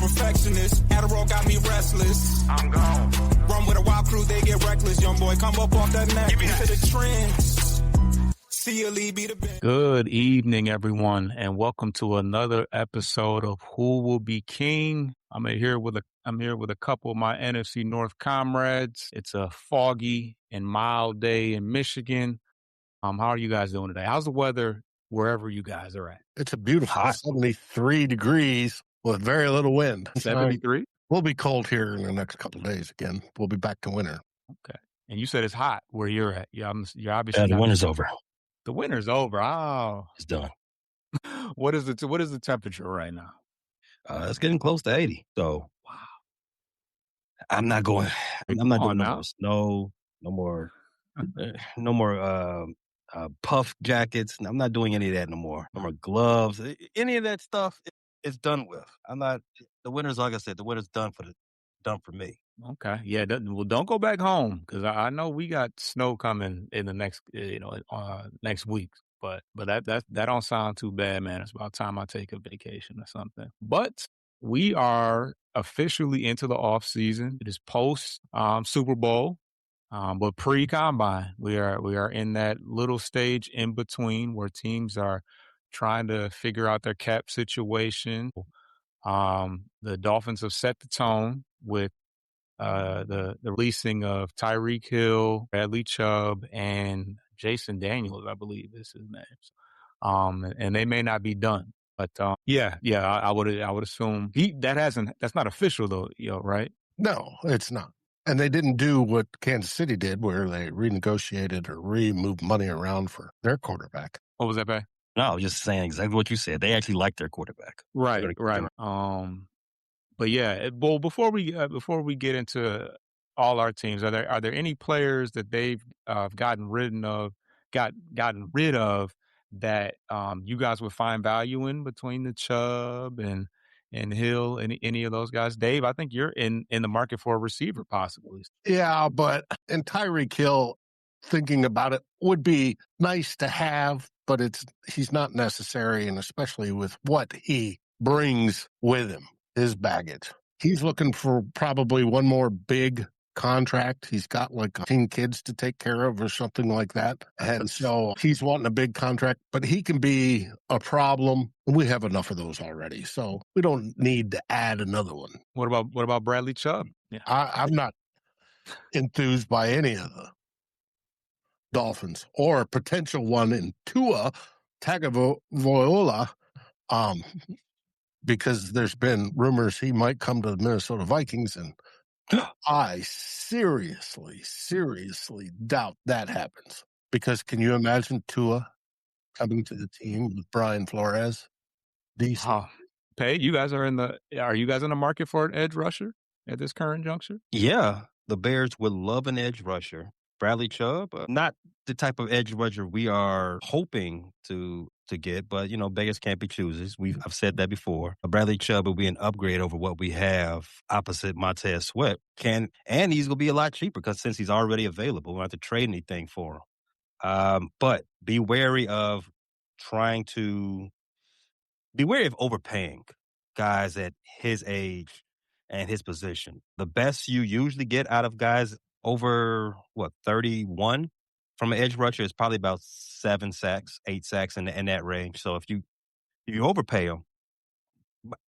perfectionist. Adderall got me restless. I'm gone. Run with a wild crew, they get reckless. Young boy, come up off that neck into the trends. See you lead, be the best. Good evening, everyone, and welcome to another episode of Who Will Be King. I'm here with a couple of my NFC North comrades. It's a foggy and mild day in Michigan. How are you guys doing today? How's the weather wherever you guys are at? It's a beautiful 73 degrees with very little wind. 73? We'll be cold here in the next couple of days again. We'll be back to winter. Okay. And you said it's hot where you're at. You're obviously the winter's over. The winter's over. Oh, it's done. What is the temperature right now? It's getting close to 80. So wow. I'm not doing now. No more puff jackets. I'm not doing any of that no more. No more gloves. Any of that stuff is done with. The winter's, like I said, the winter's done for me. Okay. Yeah. Don't go back home because I know we got snow coming in the next, next week. But that don't sound too bad, man. It's about time I take a vacation or something. But we are officially into the off season. It is post Super Bowl, but pre-combine. We are in that little stage in between where teams are trying to figure out their cap situation. The Dolphins have set the tone with the releasing of Tyreek Hill, Bradley Chubb, and Jason Daniels, I believe is his name. And they may not be done, but I would assume that's not official though, right? No, it's not. And they didn't do what Kansas City did, where they renegotiated or moved money around for their quarterback. What was that, Bay? No, I was just saying exactly what you said. They actually like their quarterback. Right. But yeah, well, before we get into all our teams, are there any players that they've gotten rid of that you guys would find value in between the Chubb and Hill, any of those guys? Dave, I think you're in the market for a receiver possibly. Yeah, but in Tyreek Hill, thinking about it would be nice to have, but he's not necessary, and especially with what he brings with him. His baggage. He's looking for probably one more big contract. He's got like 10 kids to take care of or something like that. And so he's wanting a big contract, but he can be a problem. We have enough of those already. So we don't need to add another one. What about Bradley Chubb? Yeah. I'm not enthused by any of the Dolphins or a potential one in Tua Tagovailoa. Because there's been rumors he might come to the Minnesota Vikings, and I seriously doubt that happens. Because can you imagine Tua coming to the team with Brian Flores? Pay, you guys are you guys in the market for an edge rusher at this current juncture? Yeah, the Bears would love an edge rusher. Bradley Chubb, not the type of edge rusher we are hoping to get, but beggars can't be choosers. I've said that before. Bradley Chubb will be an upgrade over what we have opposite Montez Sweat. And he's going to be a lot cheaper because since he's already available, we don't have to trade anything for him. But be wary of overpaying guys at his age and his position. The best you usually get out of guys over 31 from an edge rusher is probably about 7 sacks, 8 sacks in that range. So if you overpay them,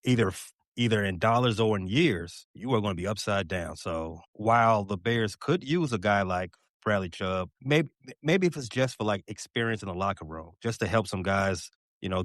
either in dollars or in years, you are going to be upside down. So while the Bears could use a guy like Bradley Chubb, maybe if it's just for like experience in the locker room, just to help some guys,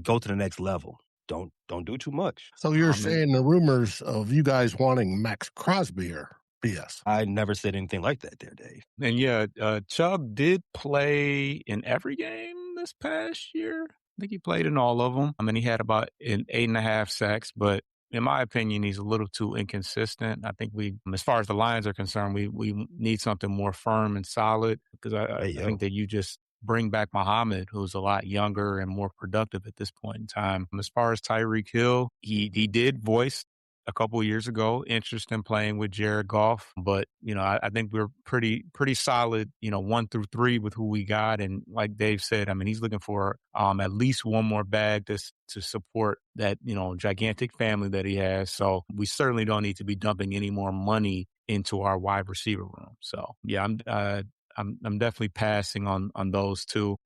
go to the next level. Don't do too much. So you're saying the rumors of you guys wanting Max Crosby are BS? I never said anything like that there, Dave. And yeah, Chubb did play in every game this past year. I think he played in all of them. He had about 8.5 sacks, but in my opinion, he's a little too inconsistent. I think as far as the Lions are concerned, we need something more firm and solid because I think that you just bring back Muhammad, who's a lot younger and more productive at this point in time. As far as Tyreek Hill, he did voice a couple of years ago interest in playing with Jared Goff, but I think we're pretty solid, 1 through 3 with who we got. And like Dave said, I mean, he's looking for at least one more bag to support that, gigantic family that he has. So we certainly don't need to be dumping any more money into our wide receiver room. So yeah, I'm definitely passing on those two.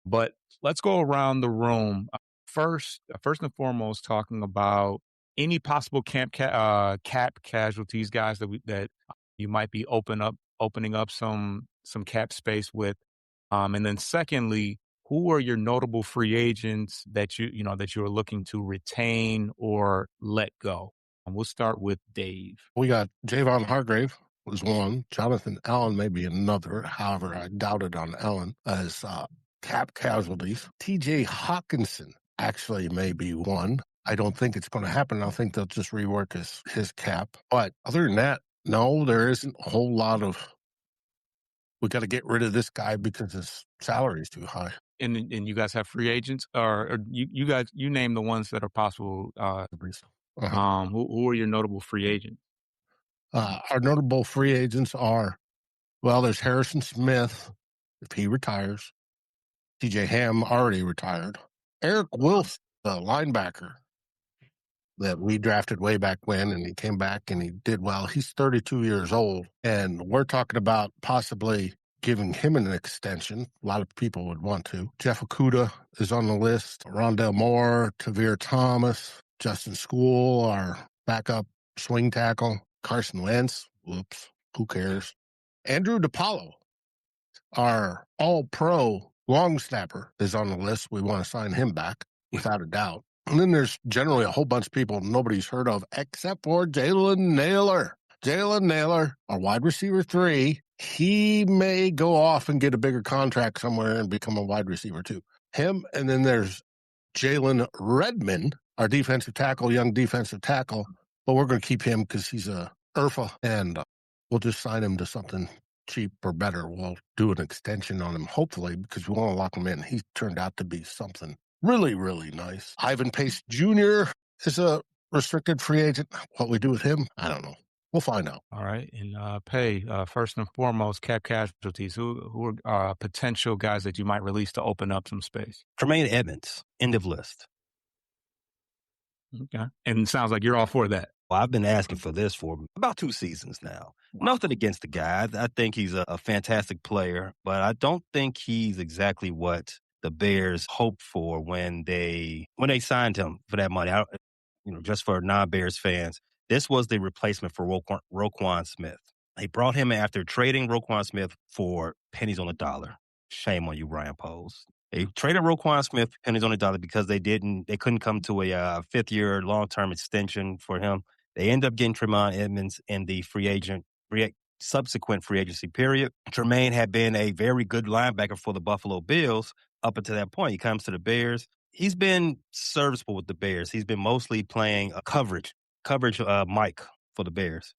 But let's go around the room. First and foremost, talking about any possible cap casualties, guys, that you might be opening up some cap space with. And then secondly, who are your notable free agents that you are looking to retain or let go? And we'll start with Dave. We got Javon Hargrave was one. Jonathan Allen may be another. However, I doubted on Allen as cap casualties. TJ Hawkinson actually may be one. I don't think it's going to happen. I think they'll just rework his cap. But other than that, no, there isn't a whole lot of, we got to get rid of this guy because his salary is too high. And you guys have free agents, or you name the ones that are possible. Who are your notable free agents? Our notable free agents are, there's Harrison Smith, if he retires. TJ Ham already retired. Eric Wilson, the linebacker that we drafted way back when, and he came back and he did well. He's 32 years old, and we're talking about possibly giving him an extension. A lot of people would want to. Jeff Okudah is on the list. Rondell Moore, Tavir Thomas, Justin School, our backup swing tackle. Carson Wentz, whoops, who cares? Andrew DePaulo, our all-pro long snapper, is on the list. We want to sign him back, without a doubt. And then there's generally a whole bunch of people nobody's heard of, except for Jalen Naylor. Jalen Naylor, our wide receiver 3, he may go off and get a bigger contract somewhere and become a wide receiver 2. Him, and then there's Jalen Redmond, our defensive tackle, young defensive tackle. But we're going to keep him because he's a IRFA, and we'll just sign him to something cheap or better. We'll do an extension on him, hopefully, because we want to lock him in. He turned out to be something really, really nice. Ivan Pace Jr. is a restricted free agent. What we do with him, I don't know. We'll find out. All right. And first and foremost, cap casualties. Who are potential guys that you might release to open up some space? Tremaine Edmonds, end of list. Okay. And it sounds like you're all for that. Well, I've been asking for this for about 2 seasons now. Wow. Nothing against the guy. I think he's a fantastic player, but I don't think he's exactly what the Bears hoped for when they signed him for that money. Just for non-Bears fans, this was the replacement for Roquan Smith. They brought him after trading Roquan Smith for pennies on the dollar. Shame on you, Ryan Poles. They traded Roquan Smith pennies on the dollar because they couldn't come to a 5th-year long-term extension for him. They end up getting Tremaine Edmonds in the subsequent free agency period. Tremaine had been a very good linebacker for the Buffalo Bills up until that point. He comes to the Bears. He's been serviceable with the Bears. He's been mostly playing a coverage Mike for the Bears.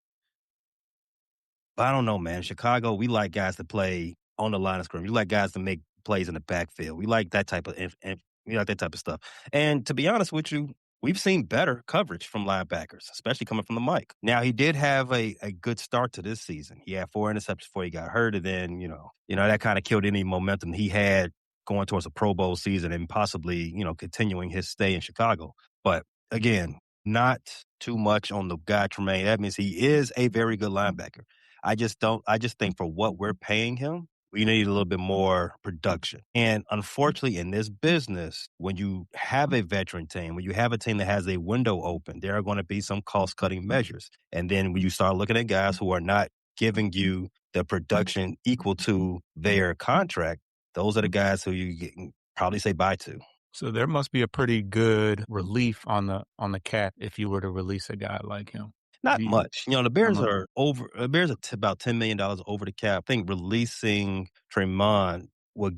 But I don't know, man. Chicago, we like guys to play on the line of scrimmage. We like guys to make plays in the backfield. We like that type of stuff. And to be honest with you, we've seen better coverage from linebackers, especially coming from the Mike. Now, he did have a good start to this season. He had 4 interceptions before he got hurt, and then, that kind of killed any momentum he had going towards a Pro Bowl season and possibly, continuing his stay in Chicago. But again, not too much on the guy Tremaine Edmonds. He is a very good linebacker. I just think for what we're paying him, we need a little bit more production. And unfortunately, in this business, when you have a veteran team, when you have a team that has a window open, there are going to be some cost-cutting measures. And then when you start looking at guys who are not giving you the production equal to their contract, those are the guys who you can probably say bye to. So there must be a pretty good relief on the cap if you were to release a guy like him. Not much. The Bears are over. The Bears are about $10 million over the cap. I think releasing Tremont will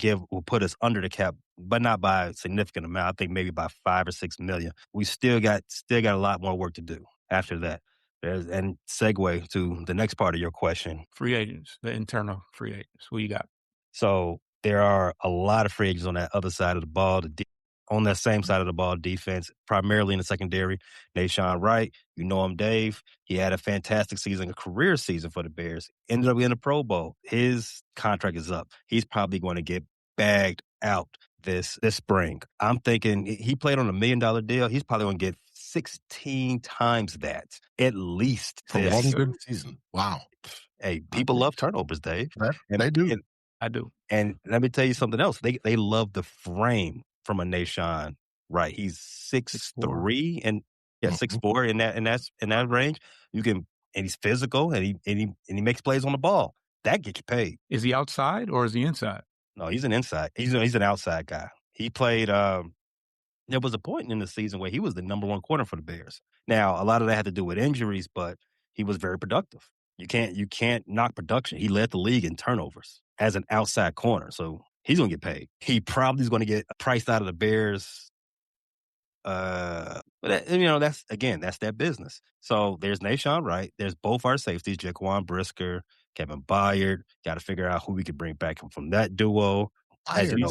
put us under the cap, but not by a significant amount. I think maybe by $5 or $6 million. We still got a lot more work to do after that. And segue to the next part of your question. Free agents, the internal free agents. Who you got? So there are a lot of free agents on that other side of the ball. on that same side of the ball, defense, primarily in the secondary, Nashawn Wright, you know him, Dave. He had a fantastic season, a career season for the Bears. Ended up in the Pro Bowl. His contract is up. He's probably going to get bagged out this spring. I'm thinking he played on $1 million deal. He's probably going to get 16 times that, at least. For one good season. Wow. Hey, people love turnovers, Dave. They do. I do. And let me tell you something else. They love the frame from a Nashawn Wright. He's 6'3" and 6'4" in that range. You can, and he's physical and he makes plays on the ball. That gets you paid. Is he outside or is he inside? No, he's an inside. He's an outside guy. He played. There was a point in the season where he was the number one corner for the Bears. Now, a lot of that had to do with injuries, but he was very productive. You can't knock production. He led the league in turnovers as an outside corner, so he's going to get paid. He probably is going to get priced out of the Bears. But that's their business. So there's Nashawn Wright. There's both our safeties, Jaquan Brisker, Kevin Byard. Got to figure out who we could bring back from that duo. As you know,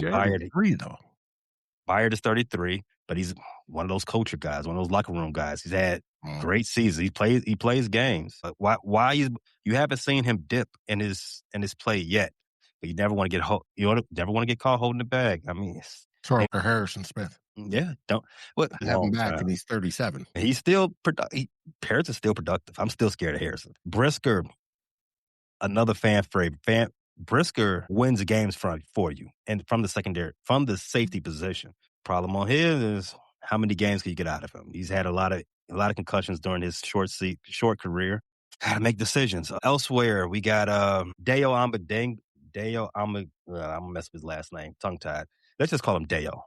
Byard is 33, but he's one of those culture guys, one of those locker room guys. He's had great seasons. He plays games. Why you haven't seen him dip in his play yet? But you never want to get caught holding the bag. I mean, for Harrison Smith. Yeah, have him back, and he's 37. He's still Harrison's still productive. I'm still scared of Harrison. Brisker, another fan favorite. Brisker wins games for you, and from the safety position. Problem on his is how many games can you get out of him? He's had a lot of concussions during his short career. Got to make decisions. Elsewhere, we got Dayo Amadeng. I'm gonna mess up his last name. Tongue tied. Let's just call him Dayo.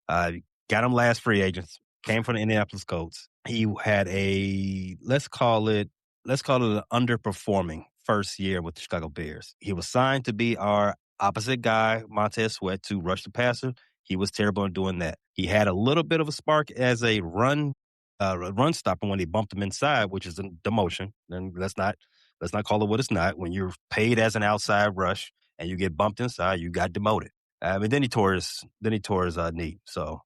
Got him last free agents. Came from the Indianapolis Colts. He had let's call it an underperforming first year with the Chicago Bears. He was signed to be our opposite guy, Montez Sweat, to rush the passer. He was terrible in doing that. He had a little bit of a spark as a run stopper when they bumped him inside, which is a demotion. And let's not call it what it's not. When you're paid as an outside rush and you get bumped inside, you got demoted. Then he tore his knee. So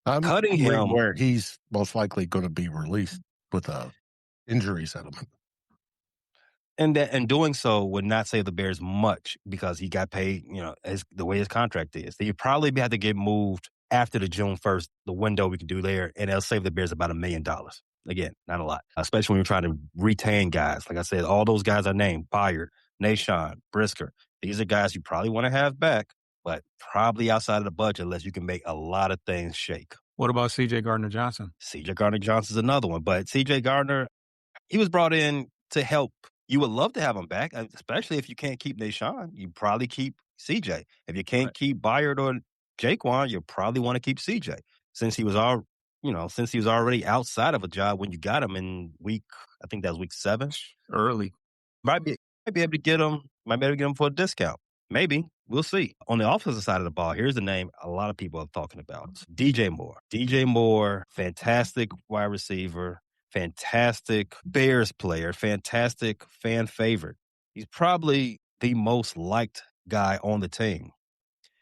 cutting him, where he's most likely going to be released with a injury settlement. And doing so would not save the Bears much because he got paid, the way his contract is. He'd probably have to get moved after the June 1st, the window we can do there, and it'll save the Bears about $1 million. Again, not a lot, especially when you're trying to retain guys. Like I said, all those guys I named, Byard, Nashawn, Brisker, these are guys you probably want to have back, but probably outside of the budget unless you can make a lot of things shake. What about C.J. Gardner-Johnson? C.J. Gardner-Johnson's another one, but C.J. Gardner, he was brought in to help. You would love to have him back, especially if you can't keep Nashawn. You probably keep CJ. If you can't keep Byard or Jaquan, you probably want to keep CJ since he was already outside of a job when you got him in week 7. Early. Might be able to get him. Might be able to get him for a discount. Maybe. We'll see. On the offensive side of the ball, here's the name a lot of people are talking about. DJ Moore. DJ Moore, fantastic wide receiver. Fantastic Bears player, fantastic fan favorite. He's probably the most liked guy on the team.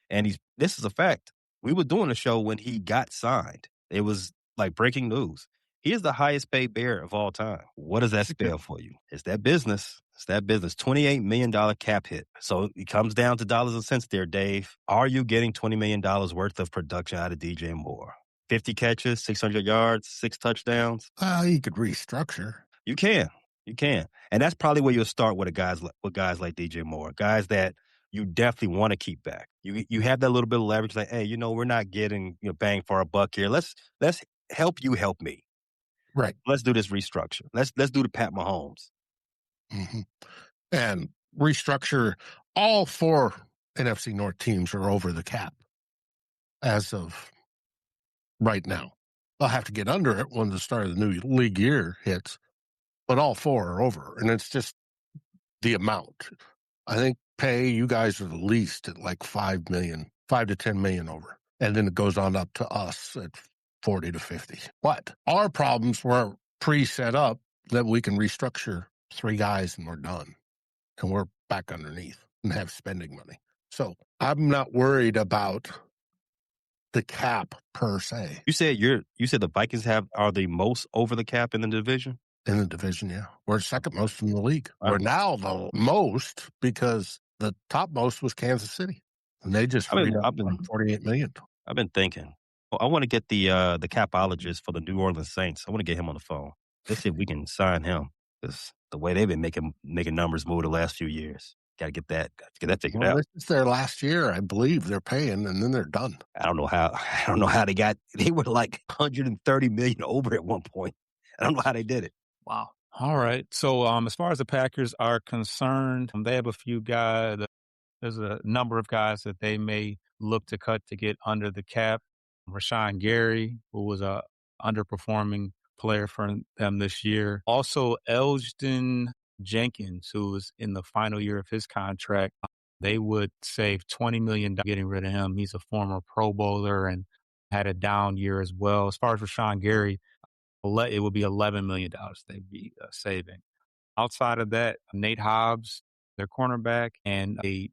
And this is a fact. We were doing a show when he got signed. It was like breaking news. He is the highest paid Bear of all time. What does that spell for you? It's that business. $28 million cap hit. So it comes down to dollars and cents there, Dave. Are you getting $20 million worth of production out of DJ Moore? 50 catches, 600 yards, 6 touchdowns. You could restructure. You can. And that's probably where you'll start with guys like DJ Moore, guys that you definitely want to keep back. You have that little bit of leverage, like, hey, we're not getting bang for our buck here. Let's help you help me. Right. Let's do this restructure. Let's do the Pat Mahomes. Mm-hmm. And restructure. All 4 NFC North teams are over the cap as of right now. They'll have to get under it when the start of the new league year hits, but all 4 are over, and it's just the amount. I think you guys are the least at like $5 to $10 million over, and then it goes on up to us at 40 to 50. But our problems were pre-set up that we can restructure 3 guys and we're done, and we're back underneath and have spending money. So I'm not worried about the cap per se. You said the Vikings are the most over the cap in the division? In the division, yeah. We're second most in the league. Wow. We're now the most because the top most was Kansas City. And they just freed up like $48 million. I've been thinking. Well, I want to get the capologist for the New Orleans Saints. I want to get him on the phone. Let's see if we can sign him. Because the way they've been making numbers move the last few years. Got to get that figured out. This is their last year, I believe. They're paying, and then they're done. I don't know how they were like 130 million over at one point. I don't know how they did it. Wow. All right. So as far as the Packers are concerned, they have a few guys. There's a number of guys that they may look to cut to get under the cap. Rashawn Gary, who was a underperforming player for them this year. Also, Elgton Jenkins, who was in the final year of his contract. They would save $20 million getting rid of him. He's a former Pro Bowler and had a down year as well. As far as Rashawn Gary, it would be $11 million they'd be saving. Outside of that, Nate Hobbs, their cornerback, and I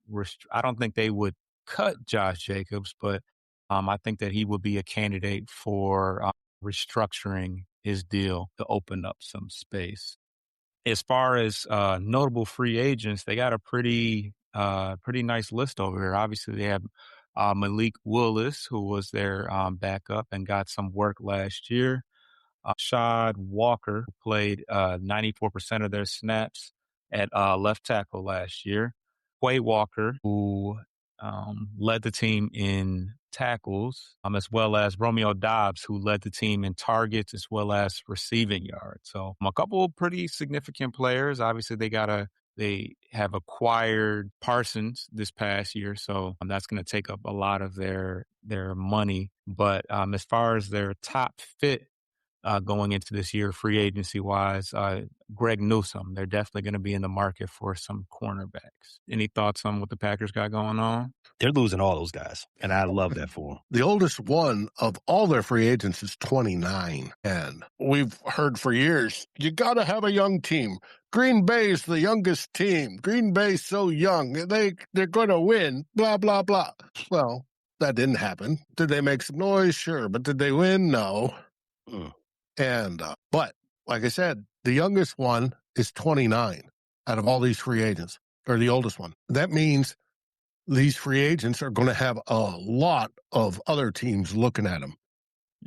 don't think they would cut Josh Jacobs, but I think that he would be a candidate for restructuring his deal to open up some space. As far as notable free agents, they got a pretty nice list over here. Obviously, they have Malik Willis, who was their backup and got some work last year. Shad Walker, who played 94% of their snaps at left tackle last year. Quay Walker, who led the team in tackles, as well as Romeo Dobbs, who led the team in targets as well as receiving yards. So a couple of pretty significant players. Obviously, they have acquired Parsons this past year, so that's going to take up a lot of their money. But as far as their top fit going into this year, free agency wise, Greg Newsome, they're definitely going to be in the market for some cornerbacks. Any thoughts on what the Packers got going on? They're losing all those guys, and I love that for them. The oldest one of all their free agents is 29. And we've heard for years, you got to have a young team. Green Bay's the youngest team. Green Bay's so young. They're going to win, blah, blah, blah. Well, that didn't happen. Did they make some noise? Sure. But did they win? No. And, but like I said, the youngest one is 29 out of all these free agents, or the oldest one. That means these free agents are going to have a lot of other teams looking at them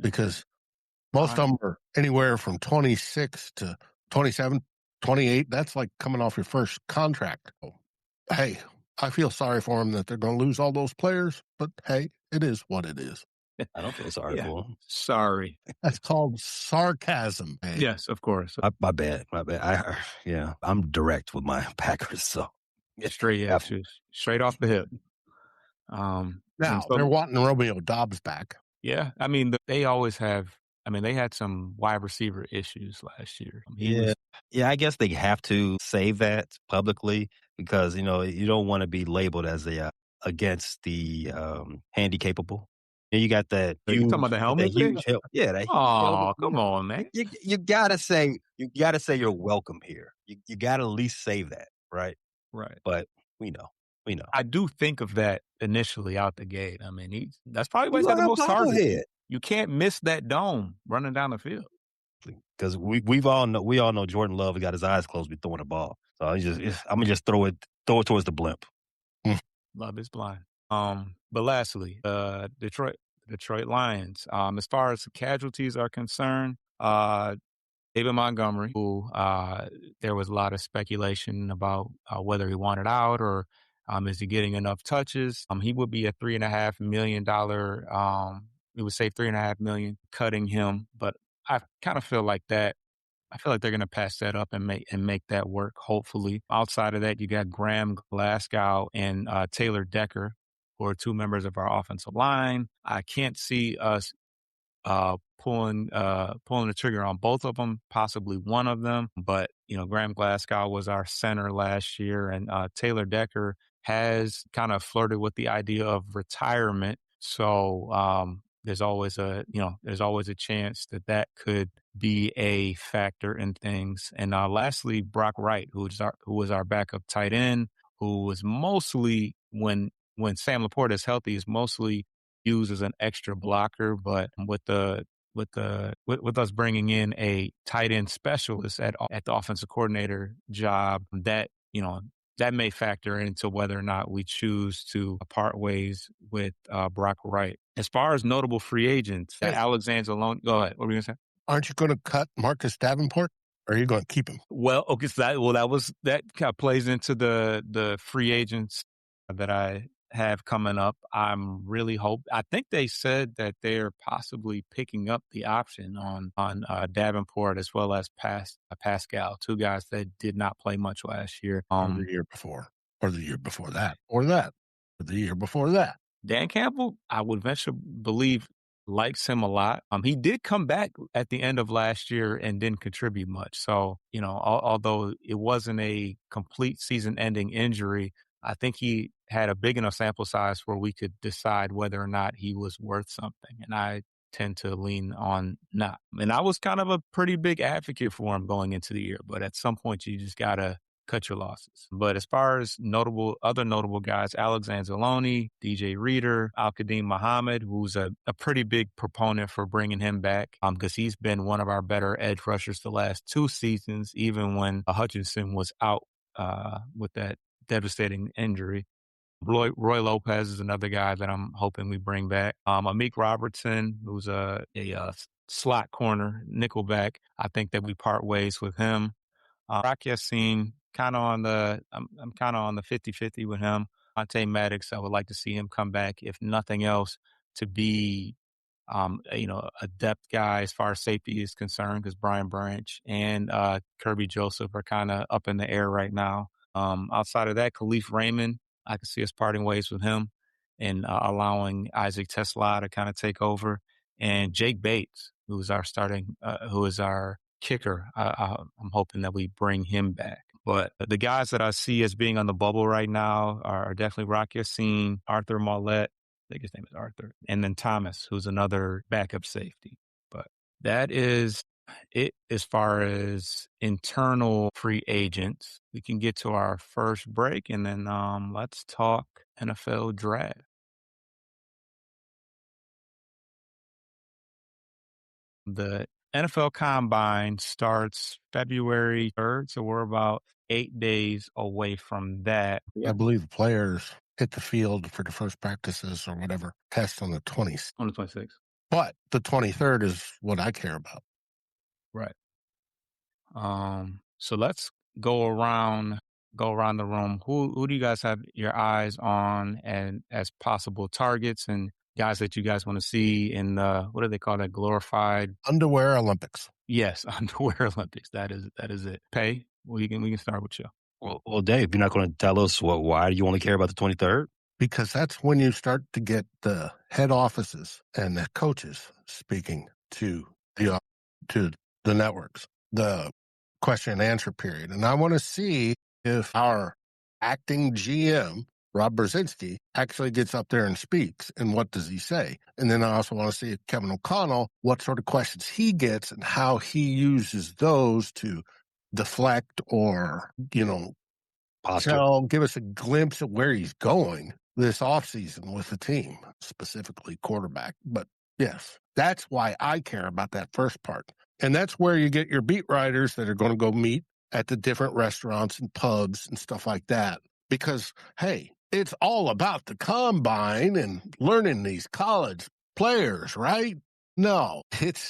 because most of them are anywhere from 26 to 27, 28. That's like coming off your first contract. Hey, I feel sorry for them that they're going to lose all those players, but hey, it is what it is. I don't feel sorry for them. Sorry. That's called sarcasm. Hey. Yes, of course. My bad. I'm direct with my Packers, so straight off the hip. Now they're wanting Romeo Dobbs back. Yeah, I mean they always have. I mean they had some wide receiver issues last year. Yeah. I guess they have to say that publicly because you don't want to be labeled as against the handicapable. And you got that. You talking about the helmet? Yeah. Oh, come on, man. You gotta say you're welcome here. You gotta at least say that, right? Right. But we know. I do think of that initially out the gate. I mean, that's probably why he's got the most targets. You can't miss that dome running down the field. Because we all know Jordan Love got his eyes closed be throwing the ball. So I'm gonna just throw it towards the blimp. Love is blind. But lastly, Detroit Lions. As far as the casualties are concerned, David Montgomery, who there was a lot of speculation about whether he wanted out or is he getting enough touches. He would be a $3.5 million. We would save $3.5 million cutting him, but I kind of feel like that. I feel like they're going to pass that up and make that work. Hopefully, outside of that, you got Graham Glasgow and Taylor Decker, who are two members of our offensive line. I can't see us pulling the trigger on both of them, possibly one of them. But Graham Glasgow was our center last year, and Taylor Decker has kind of flirted with the idea of retirement. So there's always a chance that could be a factor in things. And lastly, Brock Wright, who was our backup tight end, who was mostly when Sam Laporta is healthy, is mostly use as an extra blocker, but with us bringing in a tight end specialist at the offensive coordinator job, that that may factor into whether or not we choose to part ways with Brock Wright. As far as notable free agents, Hey. Alexander alone. Go ahead. What were you gonna say? Aren't you going to cut Marcus Davenport, or are you going to keep him? Well, okay, so that kind of plays into the free agents that I have coming up. I think they said that they're possibly picking up the option on Davenport as well as Pascal, two guys that did not play much last year. Or the year before, or the year before that, or the year before that. Dan Campbell, I would venture believe, likes him a lot. He did come back at the end of last year and didn't contribute much. So, although it wasn't a complete season-ending injury, I think he had a big enough sample size where we could decide whether or not he was worth something. And I tend to lean on not. And I was kind of a pretty big advocate for him going into the year, but at some point you just gotta cut your losses. But as far as other notable guys, Alexander Zaloni, DJ Reader, Al-Qadim Muhammad, who's a pretty big proponent for bringing him back because he's been one of our better edge rushers the last 2 seasons, even when Hutchinson was out with that devastating injury. Roy Lopez is another guy that I'm hoping we bring back. Amik Robertson, who's a slot corner, nickelback. I think that we part ways with him. Rock Yassin, I'm kind of on the 50-50 with him. Monte Maddox, I would like to see him come back, if nothing else, to be a depth guy as far as safety is concerned, because Brian Branch and Kirby Joseph are kind of up in the air right now. Outside of that, Khalif Raymond, I can see us parting ways with him and allowing Isaac Tesla to kind of take over. And Jake Bates, who is our kicker. I'm hoping that we bring him back. But the guys that I see as being on the bubble right now are definitely Rock Yassin, Arthur Mollett, I think his name is Arthur, and then Thomas, who's another backup safety. But that is it as far as internal free agents. We can get to our first break, and then let's talk NFL draft. The NFL Combine starts February 3rd, so we're about 8 days away from that. I believe the players hit the field for the first practices or whatever test on the 20th. On the 26th. But the 23rd is what I care about. Right. So let's go around the room. Who do you guys have your eyes on and as possible targets and guys that you guys want to see in the, what do they call that, glorified Underwear Olympics? Yes, Underwear Olympics. That is it. Pay. We can start with you. Well, Dave, you're not going to tell us why do you only care about the 23rd? Because that's when you start to get the head offices and the coaches speaking to the networks, the question and answer period. And I want to see if our acting GM, Rob Brzezinski, actually gets up there and speaks. And what does he say? And then I also want to see if Kevin O'Connell, what sort of questions he gets and how he uses those to deflect or, give us a glimpse of where he's going this offseason with the team, specifically quarterback. But yes, that's why I care about that first part. And that's where you get your beat writers that are going to go meet at the different restaurants and pubs and stuff like that. Because, hey, it's all about the combine and learning these college players, right? No,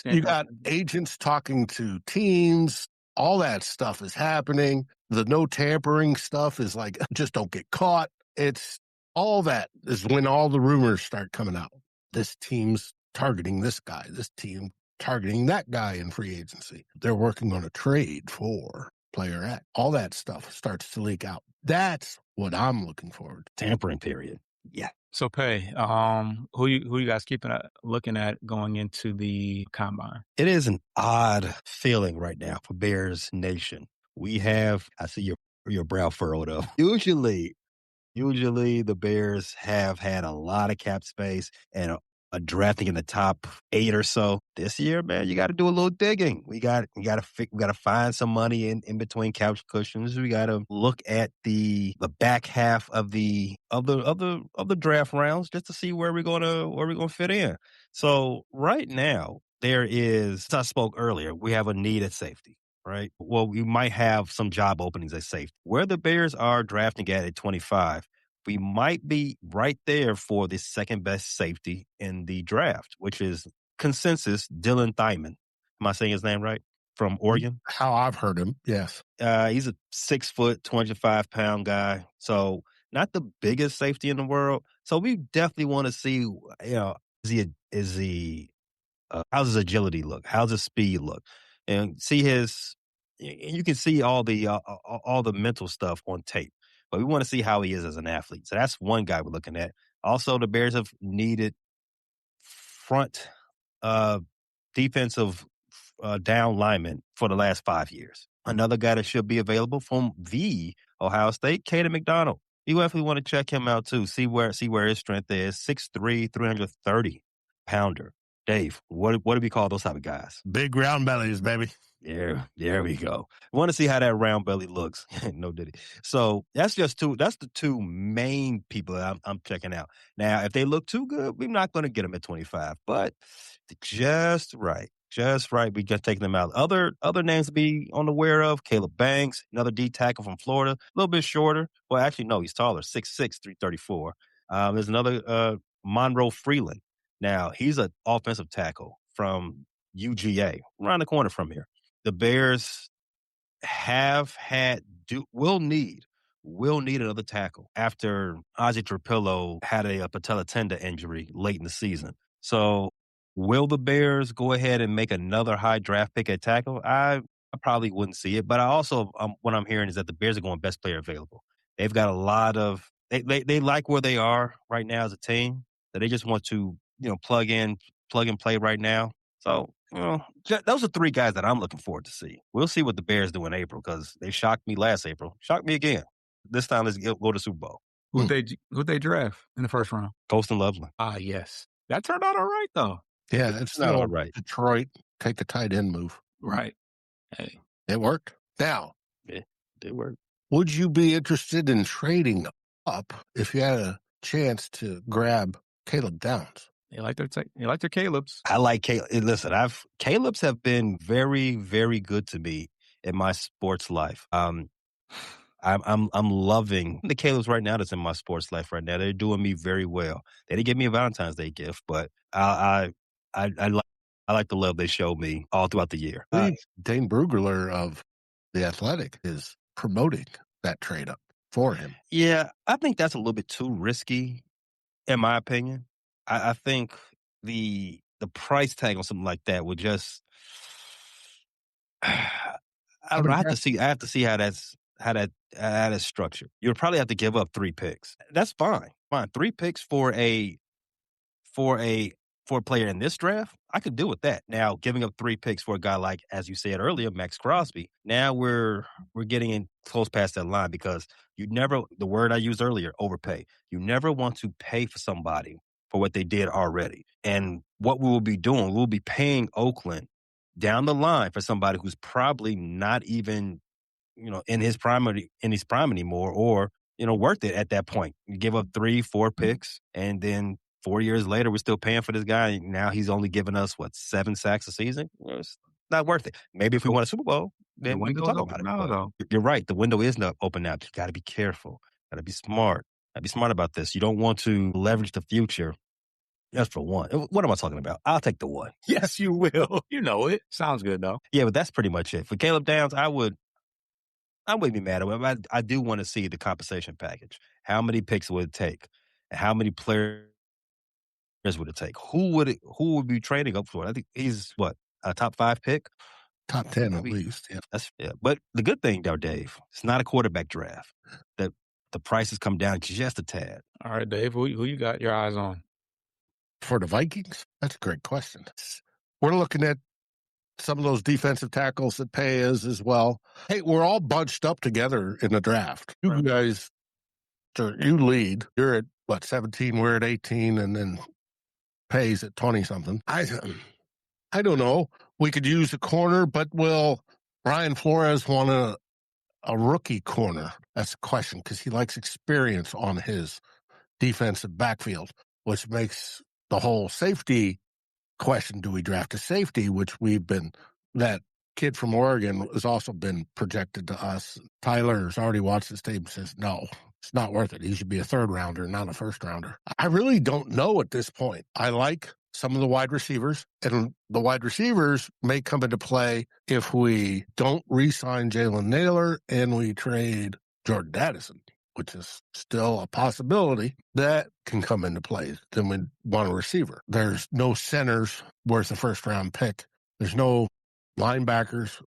you got agents talking to teams. All that stuff is happening. The no tampering stuff is like, just don't get caught. It's all that is when all the rumors start coming out. This team's targeting this guy, this team targeting that guy in free agency. They're working on a trade for player X. All that stuff starts to leak out. That's what I'm looking forward to. Tampering period. Yeah. So, Pay, who you guys looking at going into the combine? It is an odd feeling right now for Bears Nation. I see your brow furrowed up. Usually the Bears have had a lot of cap space and drafting in the top 8 or so. This year, man, you got to do a little digging. We got to find some money in between couch cushions. We got to look at the back half of the draft rounds just to see where we're gonna fit in. So right now, there is, as I spoke earlier, we have a need at safety. Right. Well, we might have some job openings at safety. Where the Bears are drafting at 25, we might be right there for the second best safety in the draft, which is consensus Dylan Thyman. Am I saying his name right? From Oregon? How I've heard him, yes. He's a 6 foot, 25-pound guy. So not the biggest safety in the world. So we definitely want to see, is he how's his agility look? How's his speed look? And see you can see all the mental stuff on tape, but we want to see how he is as an athlete. So that's one guy we're looking at. Also, the Bears have needed front defensive down linemen for the last 5 years. Another guy that should be available from the Ohio State, Caden McDonald. You definitely want to check him out too. See where his strength is. 6'3", 330-pounder. Dave, what do we call those type of guys? Big round bellies, baby. There we go. Want to see how that round belly looks. No diddy. So that's the two main people that I'm checking out. Now, if they look too good, we're not going to get them at 25, but just right, we got taking them out. Other names to be on the aware of: Caleb Banks, another D tackle from Florida, a little bit shorter. Well, actually, no, he's taller, 6'6", 334. There's another Monroe Freeland. Now, he's an offensive tackle from UGA, around the corner from here. The Bears will need another tackle after Ozzie Trapillo had a patella tendon injury late in the season. So will the Bears go ahead and make another high draft pick at tackle? I probably wouldn't see it, but I also, what I'm hearing is that the Bears are going best player available. They've got a lot of, they like where they are right now as a team, that they just want to, plug and play right now. So, those are three guys that I'm looking forward to see. We'll see what the Bears do in April, because they shocked me last April. Shocked me again. This time, let's go to Super Bowl. Who'd they draft in the first round? Colston Loveland. Ah, yes. That turned out all right, though. Yeah, it's not all right. Detroit, take a tight end move. Right. Hey. It worked. Now, it worked. Would you be interested in trading up if you had a chance to grab Caleb Downs? They like their Calebs. I like Caleb. Listen, Calebs have been very, very good to me in my sports life. I'm loving the Calebs right now that's in my sports life right now. They're doing me very well. They didn't give me a Valentine's Day gift, but I like the love they showed me all throughout the year. Dane Brugler of The Athletic is promoting that trade up for him. Yeah, I think that's a little bit too risky, in my opinion. I think the price tag on something like that would just I don't know. I have to see how that's structured. You'll probably have to give up 3 picks. That's fine. 3 picks for a player in this draft, I could deal with that. Now, giving up 3 picks for a guy like, as you said earlier, Max Crosby, now we're getting in close past that line, because the word I used earlier, overpay. You never want to pay for somebody for what they did already. And what we will be doing, we'll be paying Oakland down the line for somebody who's probably not even, in his prime anymore, or, worth it at that point. You give up 3-4 picks, and then 4 years later, we're still paying for this guy. Now he's only giving us 7 sacks a season. It's not worth it. Maybe if we won a Super Bowl, then we can talk about it. Now, though. You're right. The window is not open now. You got to be careful. Got to be smart. Got to be smart about this. You don't want to leverage the future. That's for one. What am I talking about? I'll take the one. Yes, you will. You know it. Sounds good, though. Yeah, but that's pretty much it. For Caleb Downs, I wouldn't be mad at him. I do want to see the compensation package. How many picks would it take? And how many players would it take? Who would be trading up for it? I think he's a top 5 pick? Top 10 at least, yeah. But the good thing, though, Dave, it's not a quarterback draft. The prices come down just a tad. All right, Dave, who you got your eyes on? For the Vikings? That's a great question. We're looking at some of those defensive tackles that pay us as well. Hey, we're all bunched up together in the draft. You guys, you lead. You're at, 17? We're at 18, and then pays at 20-something. I don't know. We could use a corner, but will Brian Flores want a rookie corner? That's the question, because he likes experience on his defensive backfield, which makes the whole safety question, do we draft a safety, which that kid from Oregon has also been projected to us. Tyler's already watched this tape and says, no, it's not worth it. He should be a third rounder, not a first rounder. I really don't know at this point. I like some of the wide receivers, and the wide receivers may come into play if we don't re-sign Jalen Naylor and we trade Jordan Addison, which is still a possibility that can come into play. Then we want a receiver. There's no centers worth a first-round pick. There's no linebackers.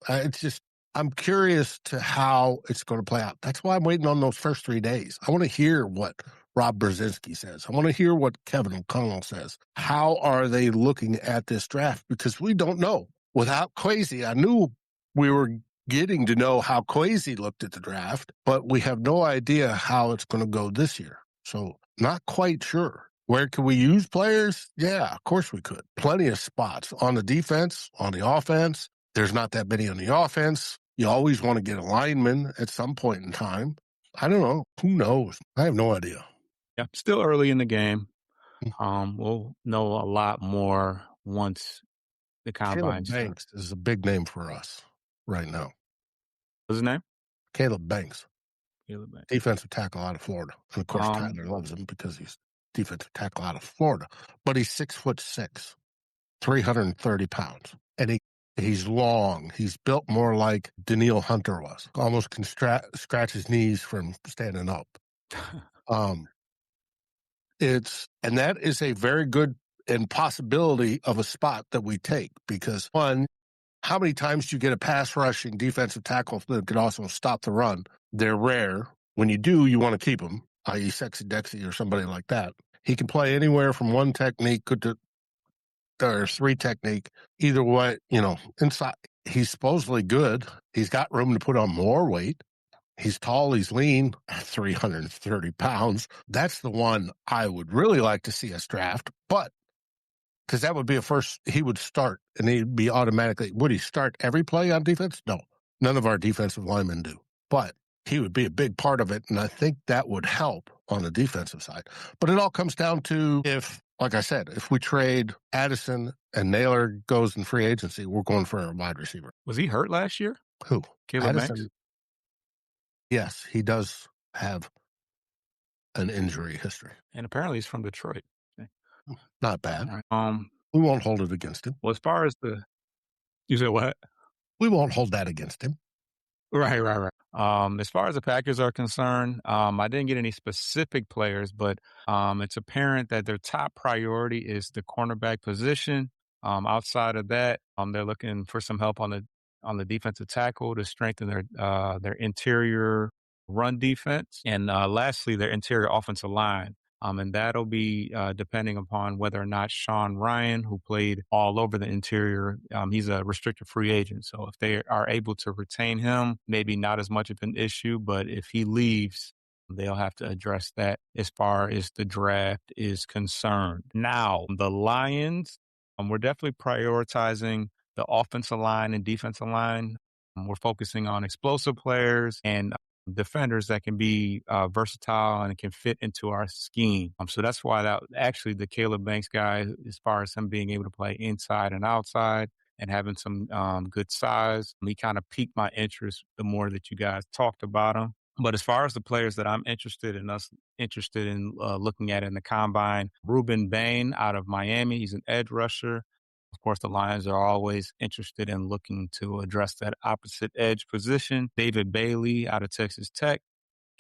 I'm curious to how it's going to play out. That's why I'm waiting on those first 3 days. I want to hear what Rob Brzezinski says. I want to hear what Kevin O'Connell says. How are they looking at this draft? Because we don't know. Without Kwesi, I knew we were getting to know how Kwesi looked at the draft, but we have no idea how it's going to go this year. So not quite sure. Where can we use players? Yeah, of course we could. Plenty of spots on the defense, on the offense. There's not that many on the offense. You always want to get a lineman at some point in time. I don't know. Who knows? I have no idea. Yeah, still early in the game. We'll know a lot more once the combine Caleb Banks is a big name for us right now. What's his name? Caleb Banks. Caleb Banks. Defensive tackle out of Florida. And of course, Tyler loves him because he's defensive tackle out of Florida. But he's 6'6", 330 pounds. And he's long. He's built more like Daniil Hunter was. Almost can scratch his knees from standing up. And that is a very good and possibility of a spot that we take, because one, how many times do you get a pass rushing defensive tackle that could also stop the run? They're rare. When you do, you want to keep them, i.e. Sexy Dexy or somebody like that. He can play anywhere from one technique or three technique. Either way, inside. He's supposedly good. He's got room to put on more weight. He's tall, he's lean, 330 pounds. That's the one I would really like to see us draft, but because that would be a first, he would start, and he'd be automatically, would he start every play on defense? No, none of our defensive linemen do, but he would be a big part of it, and I think that would help on the defensive side. But it all comes down to like I said, if we trade Addison and Naylor goes in free agency, we're going for a wide receiver. Was he hurt last year? Who? Caleb Addison, Banks? Yes, he does have an injury history. And apparently he's from Detroit. Okay. Not bad. Right. We won't hold it against him. Well, as far as you said what? We won't hold that against him. Right. As far as the Packers are concerned, I didn't get any specific players, but it's apparent that their top priority is the cornerback position. Outside of that, they're looking for some help on the defensive tackle to strengthen their interior run defense, and lastly, their interior offensive line. And that'll be depending upon whether or not Sean Ryan, who played all over the interior, he's a restricted free agent. So if they are able to retain him, maybe not as much of an issue, but if he leaves, they'll have to address that as far as the draft is concerned. Now, the Lions, we're definitely prioritizing the offensive line and defensive line. We're focusing on explosive players and defenders that can be versatile and can fit into our scheme. So that's why the Caleb Banks guy, as far as him being able to play inside and outside and having some good size, he kind of piqued my interest the more that you guys talked about him. But as far as the players that I'm interested in looking at in the combine, Ruben Bain out of Miami, he's an edge rusher. Of course, the Lions are always interested in looking to address that opposite edge position. David Bailey out of Texas Tech,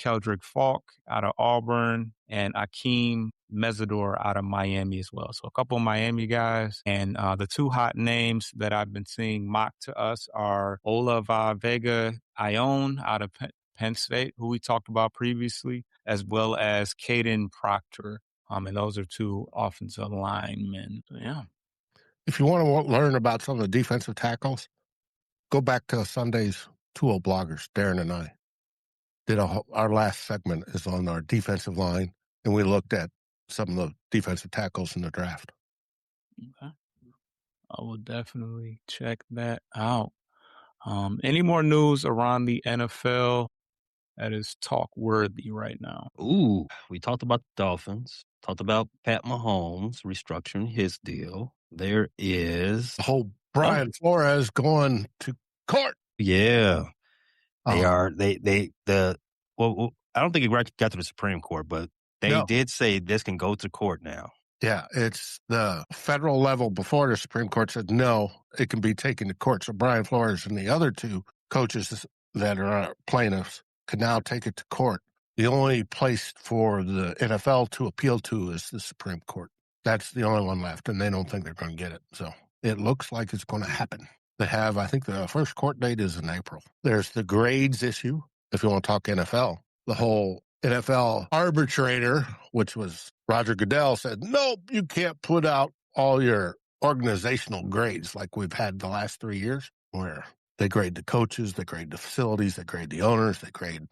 Keldrick Falk out of Auburn, and Akeem Mesidor out of Miami as well. So a couple of Miami guys. And the two hot names that I've been seeing mocked to us are Ola Vega Ione out of Penn State, who we talked about previously, as well as Caden Proctor. And those are two offensive linemen. So, yeah. If you want to learn about some of the defensive tackles, go back to Sunday's 2-0 bloggers, Darren and I. Our last segment is on our defensive line, and we looked at some of the defensive tackles in the draft. Okay. I will definitely check that out. Any more news around the NFL that is talk worthy right now? Ooh, we talked about the Dolphins, talked about Pat Mahomes restructuring his deal. There is, The whole Brian Flores going to court. yeah, they Oh, are, well, I don't think it got to the Supreme Court, but they no. did say this can go to court now. Yeah, it's the federal level before the Supreme Court said no, it can be taken to court. So Brian Flores and the other two coaches that are plaintiffs can now take it to court. The only place for the NFL to appeal to is the Supreme Court. That's the only one left, and they don't think they're going to get it. So it looks like it's going to happen. They have, I think the first court date is in April. There's the grades issue, if you want to talk NFL. The whole NFL arbitrator, which was Roger Goodell, said, nope, you can't put out all your organizational grades like we've had the last 3 years, where they grade the coaches, they grade the facilities, they grade the owners, they grade,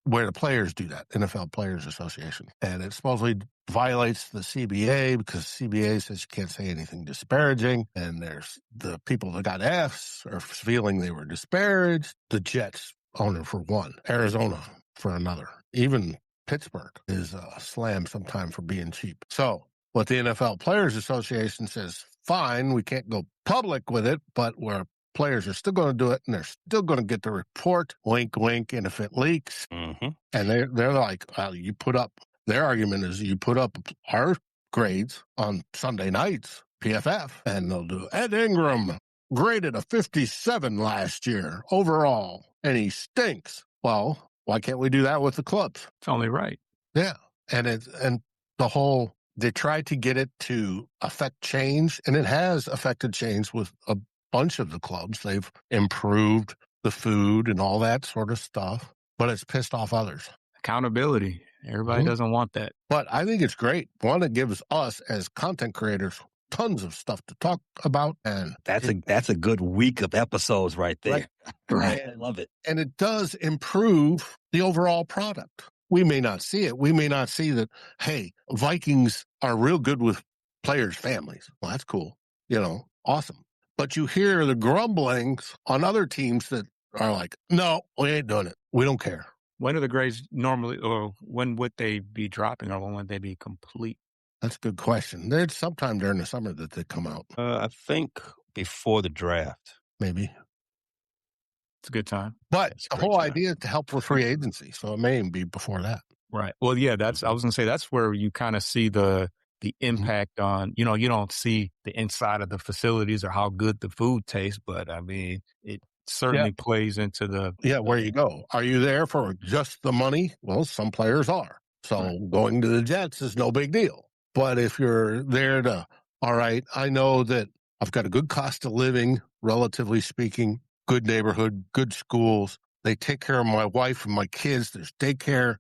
where the players do that, NFL Players Association. And it supposedly violates the CBA because CBA says you can't say anything disparaging. And there's the people that got Fs are feeling they were disparaged. The Jets owner for one, Arizona for another. Even Pittsburgh is slammed sometime for being cheap. So what the NFL Players Association says, fine, we can't go public with it, but where players are still going to do it, and they're still going to get the report, wink, wink, and if it leaks, Mm-hmm. and they're like, well, you put up, their argument is you put up our grades on Sunday nights, PFF, and they'll do, Ed Ingram graded a 57 last year overall, and he stinks. Well, why can't we do that with the clubs? It's only right. Yeah. And the whole, they tried to get it to affect change, and it has affected change with a bunch of the clubs. They've improved the food and all that sort of stuff, but it's pissed off others. Accountability. Everybody doesn't want that. But I think it's great. One, it gives us as content creators tons of stuff to talk about. And That's a good week of episodes right there. Right. I love it. And it does improve the overall product. We may not see it. We may not see that, hey, Vikings are real good with players' families. Well, that's cool. Awesome. But you hear the grumblings on other teams that are like, no, we ain't doing it. We don't care. When are the grades normally, or when would they be dropping, or when would they be complete? That's a good question. There's sometime during the summer that they come out. I think before the draft. Maybe. It's a good time. But the whole idea is to help with free agency, so it may even be before that. Right. Well, yeah, I was going to say, that's where you kind of see the impact on, you don't see the inside of the facilities or how good the food tastes, but I mean, it certainly plays into where you go. Are you there for just the money? Well, some players are. So going to the Jets is no big deal. But if you're there to, all right, I know that I've got a good cost of living, relatively speaking, good neighborhood, good schools. They take care of my wife and my kids. There's daycare.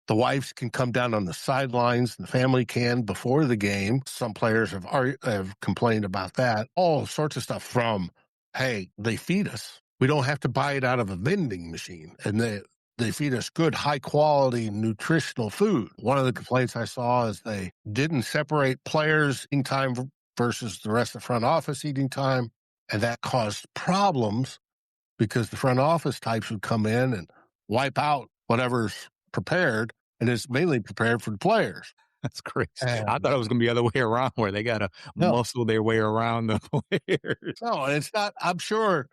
The wives can come down on the sidelines. The family can before the game. Some players have complained about that. All sorts of stuff from, hey, they feed us. We don't have to buy it out of a vending machine. And they feed us good, high-quality, nutritional food. One of the complaints I saw is they didn't separate players' eating time versus the rest of the front office eating time, and that caused problems because the front office types would come in and wipe out whatever's prepared, and it's mainly prepared for the players. That's crazy. I thought it was going to be the other way around, where they got to muscle their way around the players. No, it's not. I'm sure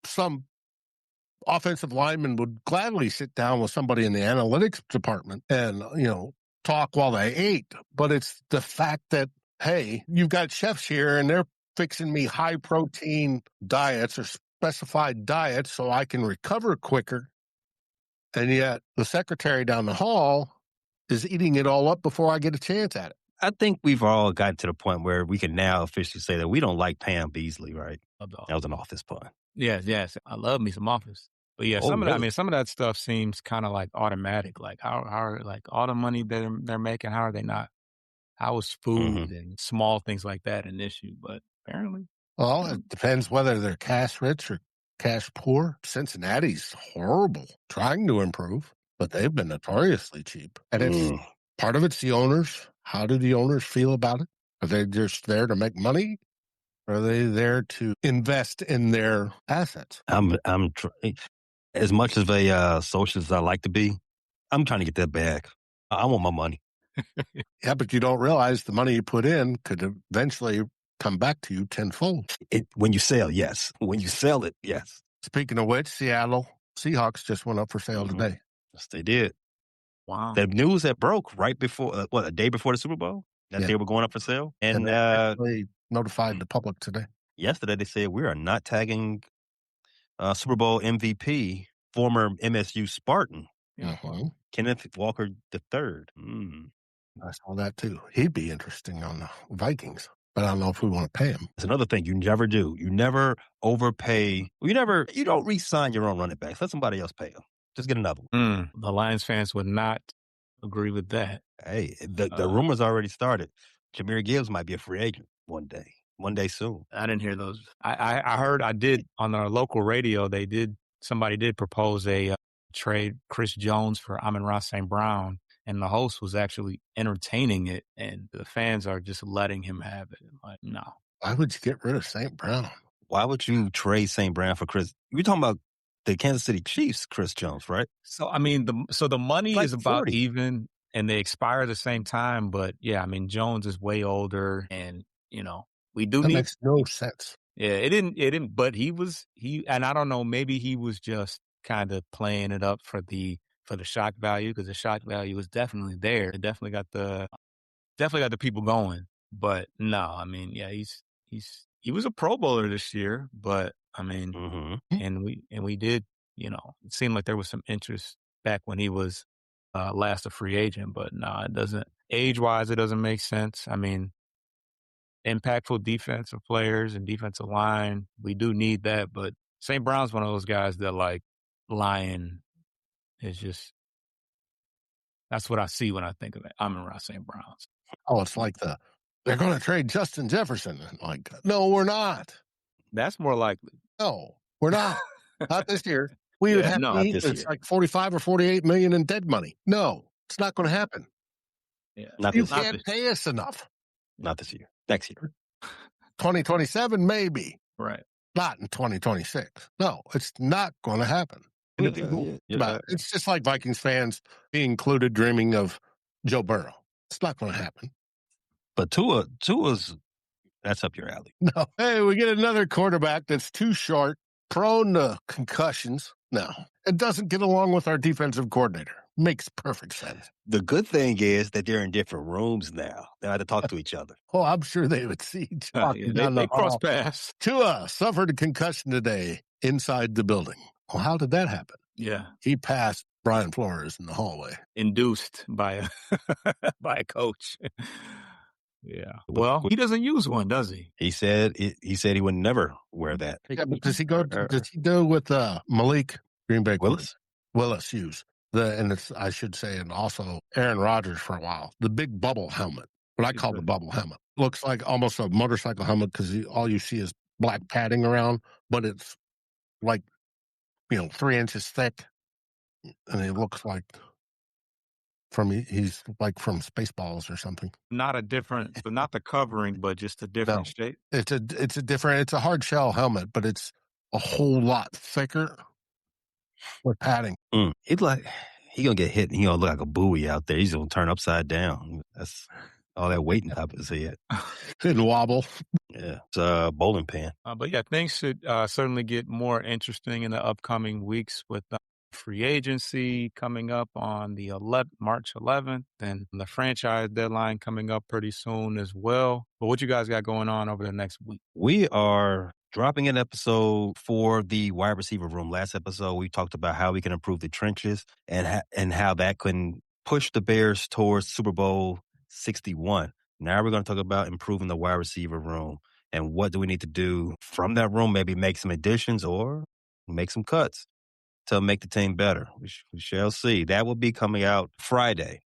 some offensive lineman would gladly sit down with somebody in the analytics department and, talk while they ate. But it's the fact that, hey, you've got chefs here and they're fixing me high protein diets or specified diets so I can recover quicker. And yet the secretary down the hall is eating it all up before I get a chance at it. I think we've all gotten to the point where we can now officially say that we don't like Pam Beasley, right? That was an Office pun. Yes. I love me some Office. But yeah, some of that stuff seems kind of like automatic. Like how like all the money they're making, how are they not? How is food and small things like that an issue? But apparently, well, it depends whether they're cash rich or cash poor. Cincinnati's horrible, trying to improve, but they've been notoriously cheap. And it's part of it's the owners. How do the owners feel about it? Are they just there to make money? Or are they there to invest in their assets? As much of a socialist as I like to be, I'm trying to get that back. I want my money. Yeah, but you don't realize the money you put in could eventually come back to you tenfold. When you sell, yes. When you sell it, yes. Speaking of which, Seattle Seahawks just went up for sale today. Yes, they did. Wow. The news that broke right before, a day before the Super Bowl, that they were going up for sale. And they actually notified the public today. Yesterday, they said we are not tagging Super Bowl MVP, former MSU Spartan, Kenneth Walker III. I saw that too. He'd be interesting on the Vikings, but I don't know if we want to pay him. That's another thing you never do. You never overpay. You don't re-sign your own running backs. Let somebody else pay them. Just get another one. The Lions fans would not agree with that. Hey, the rumors already started. Jahmyr Gibbs might be a free agent one day soon. I didn't hear those. I heard on our local radio, somebody did propose a trade Chris Jones for Amon-Ra St. Brown, and the host was actually entertaining it, and the fans are just letting him have it. Like, no. Why would you get rid of St. Brown? Why would you trade St. Brown for Chris? You're talking about the Kansas City Chiefs, Chris Jones, right? So, I mean, the money like is about 40. even, and they expire at the same time, but yeah, I mean, Jones is way older, and, we do That need. makes no sense. Yeah, it didn't, but and I don't know, maybe he was just kind of playing it up for the shock value, because the shock value was definitely there. It definitely got the people going. But no, I mean, yeah, he was a Pro Bowler this year, but I mean, and we did, it seemed like there was some interest back when he was last a free agent, but no, it doesn't. Age-wise, it doesn't make sense. I mean, impactful defensive players and defensive line, we do need that, but St. Brown's one of those guys that, like, lying is just, that's what I see when I think of it. Amon-Ra St. Brown's. Oh, it's like they're going to trade Justin Jefferson. Like, no, we're not. That's more likely. No, we're not. Not this year. We would have to eat, it's like 45 or 48 million in dead money. No, it's not going to happen. Yeah, you can't pay us enough. Not this year. Next year. 2027, maybe. Right. Not in 2026. No, it's not going to happen. But it's just like Vikings fans, being included, dreaming of Joe Burrow. It's not going to happen. But Tua's, that's up your alley. No. Hey, we get another quarterback that's too short, prone to concussions. No, it doesn't get along with our defensive coordinator. Makes perfect sense. The good thing is that they're in different rooms now. They have to talk to each other. Oh, I'm sure they would see each other. They cross paths. Tua suffered a concussion today inside the building. Well, how did that happen? Yeah. He passed Brian Flores in the hallway. Induced by a coach. Yeah. Well, he doesn't use one, does he? He said he would never wear that. Yeah, but does he go with Malik Green Bay Willis use and it's, I should say, and also Aaron Rodgers for a while, the big bubble helmet, what I call the bubble helmet. Looks like almost a motorcycle helmet because all you see is black padding around, but it's like 3 inches thick, and it looks like he's like from Spaceballs or something. Not the covering, but just a different shape. It's a hard shell helmet, but it's a whole lot thicker with padding. He's like, he gonna get hit and he gonna look like a buoy out there. He's gonna turn upside down. That's all that weight on top of his head. It'd wobble. Yeah, it's a bowling pin. But yeah, things should certainly get more interesting in the upcoming weeks with free agency coming up on the March 11th, and the franchise deadline coming up pretty soon as well. But what you guys got going on over the next week? We are dropping an episode for the wide receiver room. Last episode, we talked about how we can improve the trenches and how that can push the Bears towards Super Bowl 61. Now we're going to talk about improving the wide receiver room and what do we need to do from that room, maybe make some additions or make some cuts to make the team better. We shall see. That will be coming out Friday.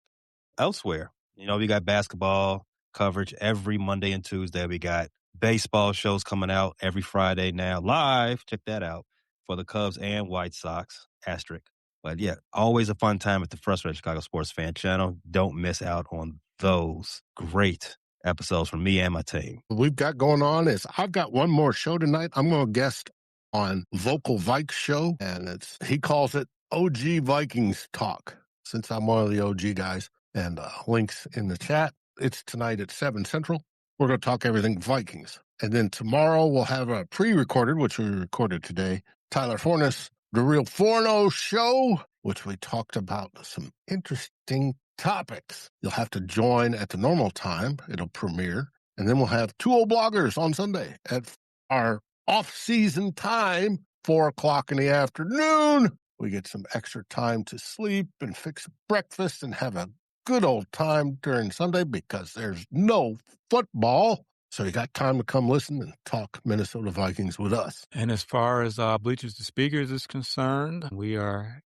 Elsewhere, we got basketball coverage every Monday and Tuesday. We got baseball shows coming out every Friday now, live. Check that out for the Cubs and White Sox, asterisk. But yeah, always a fun time at the Frustrated Chicago Sports Fan channel. Don't miss out on those great episodes from me and my team. What we've got going on is I've got one more show tonight. I'm going to guest on Vocal Vikes show, and he calls it OG Vikings Talk, since I'm one of the OG guys, and links in the chat. It's tonight at 7 Central. We're going to talk everything Vikings. And then tomorrow we'll have a pre-recorded, which we recorded today, Tyler Fornes, The Real Forno Show, which we talked about some interesting topics. You'll have to join at the normal time. It'll premiere. And then we'll have 2 old bloggers on Sunday at our off-season time, 4 o'clock in the afternoon. We get some extra time to sleep and fix breakfast and have a good old time during Sunday because there's no football. So you got time to come listen and talk Minnesota Vikings with us. And as far as Bleachers to Speakers is concerned, we are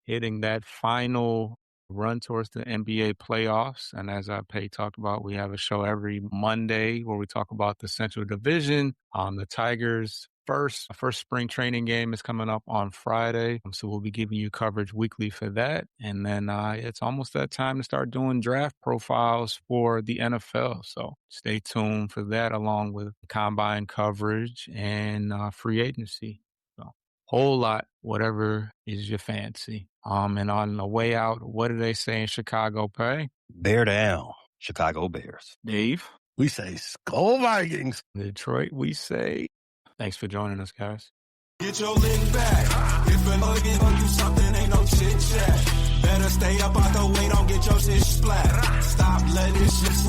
hitting that final run towards the NBA playoffs. And as Pei talked about, we have a show every Monday where we talk about the Central Division. The Tigers' first spring training game is coming up on Friday. So we'll be giving you coverage weekly for that. And then it's almost that time to start doing draft profiles for the NFL. So stay tuned for that, along with combine coverage and free agency. So whole lot, whatever is your fancy. And on the way out, what do they say in Chicago, Pay? Bear down, Chicago Bears. Dave? We say Skull Vikings. Detroit, we say. Thanks for joining us, guys. Get your lick back. If a nugget owe you something, ain't no chit chat. Better stay up out the way, don't get your shit splat. Stop letting this shit slip.